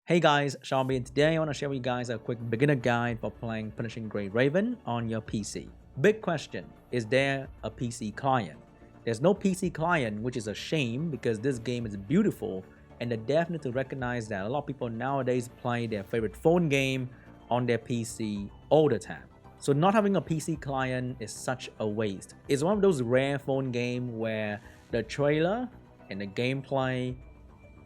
Hey guys, SeanB, and today I want to share with you guys a quick beginner guide for playing Punishing Gray Raven on your PC. Big question, is there a PC client? There's no PC client, which is a shame because this game is beautiful and they definitely need to recognize that a lot of people nowadays play their favorite phone game on their PC all the time. So not having a PC client is such a waste. It's one of those rare phone games where the trailer and the gameplay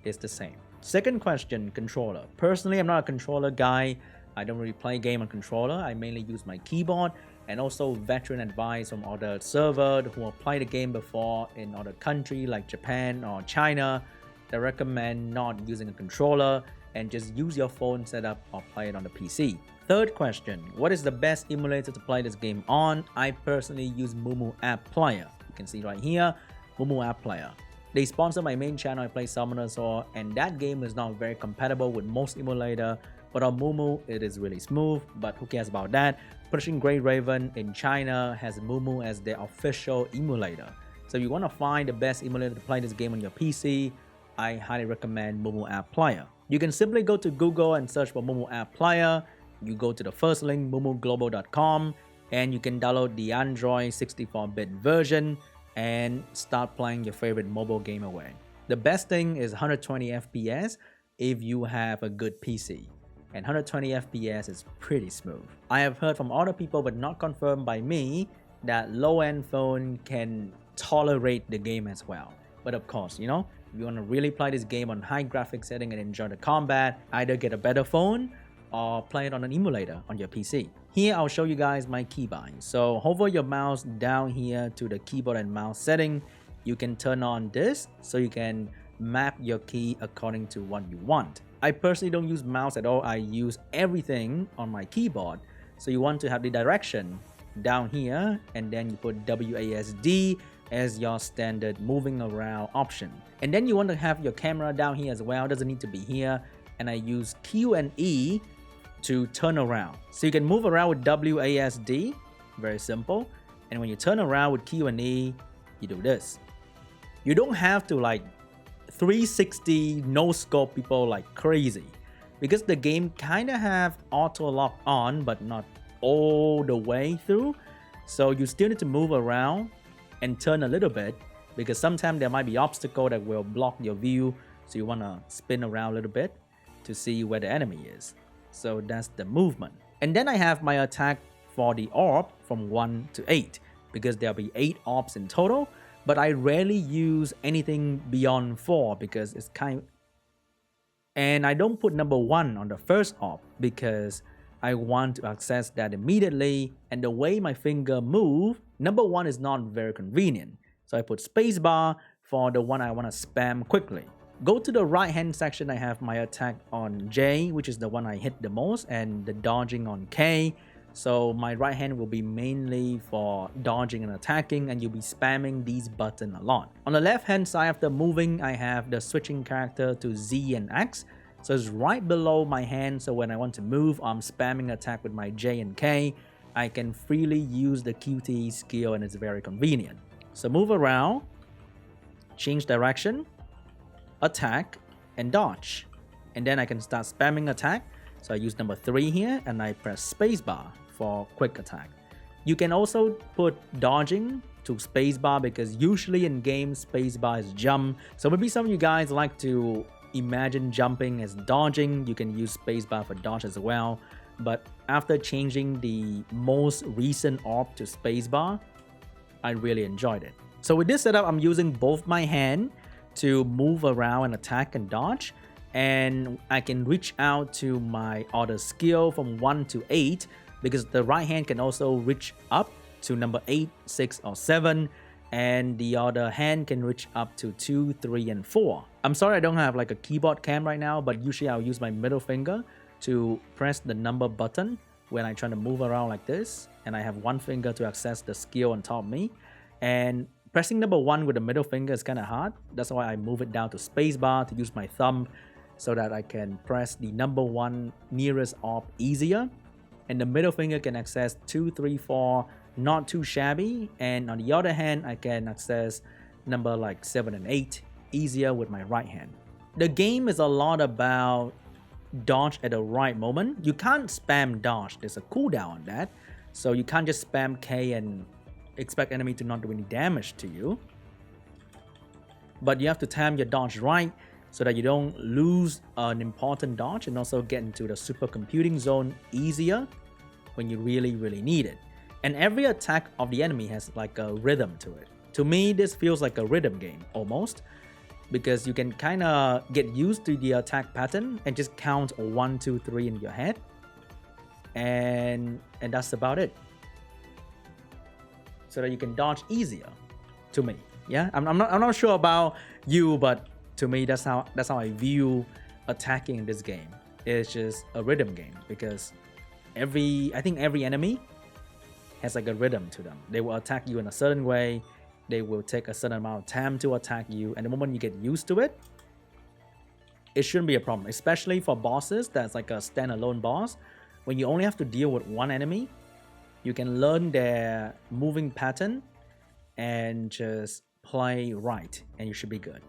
is the same. Second question, controller. Personally, I'm not a controller guy. I don't really play game on controller. I mainly use my keyboard, and also veteran advice from other servers who have played the game before in other countries like Japan or China. They recommend not using a controller and just use your phone setup or play it on the PC. Third question, what is the best emulator to play this game on? I personally use Mumu App Player. You can see right here, Mumu App Player. They sponsor my main channel. I play Summoners War, and that game is not very compatible with most emulator, but on Mumu it is really smooth, but who cares about that. Punishing Gray Raven in China has Mumu as their official emulator. So if you want to find the best emulator to play this game on your PC, I highly recommend Mumu App Player. You can simply go to Google and search for Mumu App Player. You go to the first link, mumuglobal.com, and you can download the Android 64-bit version and start playing your favorite mobile game away. The best thing is 120 FPS if you have a good PC, and 120 FPS is pretty smooth. I have heard from other people, but not confirmed by me, that low-end phone can tolerate the game as well. But of course, if you want to really play this game on high graphics setting and enjoy the combat, either get a better phone or play it on an emulator on your PC. Here I'll show you guys my keybind. So hover your mouse down here to the keyboard and mouse setting. You can turn on this so you can map your key according to what you want. I personally don't use mouse at all. I use everything on my keyboard. So you want to have the direction down here, and then you put WASD as your standard moving around option. And then you want to have your camera down here as well. It doesn't need to be here. And I use Q and E to turn around. So you can move around with WASD, very simple. And when you turn around with Q and E, you do this. You don't have to 360 no scope people like crazy, because the game kind of have auto lock on, but not all the way through. So you still need to move around and turn a little bit, because sometimes there might be obstacle that will block your view. So you want to spin around a little bit to see where the enemy is. So that's the movement. And then I have my attack for the orb from 1 to 8, because there'll be 8 orbs in total, but I rarely use anything beyond 4 because it's and I don't put number 1 on the first orb because I want to access that immediately, and the way my finger move, number 1 is not very convenient. So I put spacebar for the one I want to spam quickly. Go to the right hand section. I have my attack on J, which is the one I hit the most, and the dodging on K. So my right hand will be mainly for dodging and attacking, and you'll be spamming these buttons a lot. On the left hand side, after moving, I have the switching character to Z and X. So it's right below my hand, so when I want to move, I'm spamming attack with my J and K. I can freely use the QT skill, and it's very convenient. So move around, change direction, attack, and dodge, and then I can start spamming attack. So I use number 3 here, and I press spacebar for quick attack. You can also put dodging to spacebar, because usually in games spacebar is jump. So maybe some of you guys like to imagine jumping as dodging. You can use spacebar for dodge as well, but after changing the most recent orb to spacebar, I really enjoyed it. So with this setup, I'm using both my hand to move around and attack and dodge, and I can reach out to my other skill from 1 to 8, because the right hand can also reach up to number 8, 6, or 7, and the other hand can reach up to 2, 3, and 4. I'm sorry I don't have a keyboard cam right now, but usually I'll use my middle finger to press the number button when I try to move around like this, and I have one finger to access the skill on top of me. And pressing number 1 with the middle finger is kind of hard. That's why I move it down to spacebar to use my thumb, so that I can press the number 1 nearest orb easier. And the middle finger can access 2, 3, 4, not too shabby. And on the other hand, I can access number 7 and 8 easier with my right hand. The game is a lot about dodge at the right moment. You can't spam dodge. There's a cooldown on that. So you can't just spam K and expect enemy to not do any damage to you. But you have to time your dodge right so that you don't lose an important dodge and also get into the supercomputing zone easier when you really need it. And every attack of the enemy has like a rhythm to it. To me, this feels like a rhythm game almost, because you can kind of get used to the attack pattern and just count 1, 2, 3 in your head, and that's about it. So that you can dodge easier. To me, yeah, I'm not sure about you, but to me that's how I view attacking in this game. It's just a rhythm game, because I think every enemy has like a rhythm to them. They will attack you in a certain way. They will take a certain amount of time to attack you, and the moment you get used to it, it shouldn't be a problem. Especially for bosses that's like a standalone boss, when you only have to deal with one enemy, you can learn their moving pattern and just play right, and you should be good.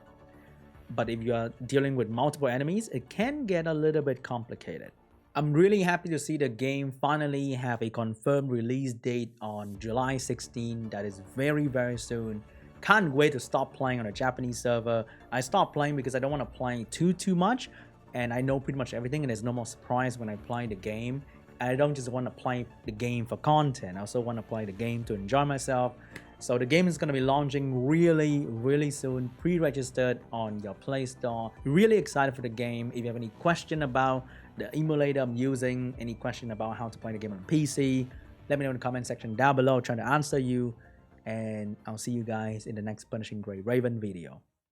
But if you are dealing with multiple enemies, it can get a little bit complicated. I'm really happy to see the game finally have a confirmed release date on July 16. That is very soon. Can't wait to stop playing on a Japanese server. I stopped playing because I don't want to play too much, and I know pretty much everything, and there's no more surprise when I play the game. I don't just want to play the game for content. I also want to play the game to enjoy myself. So the game is going to be launching really soon, pre-registered on your Play Store. Really excited for the game. If you have any question about the emulator I'm using, any question about how to play the game on PC, let me know in the comment section down below. I'm trying to answer you, and I'll see you guys in the next Punishing Gray Raven video.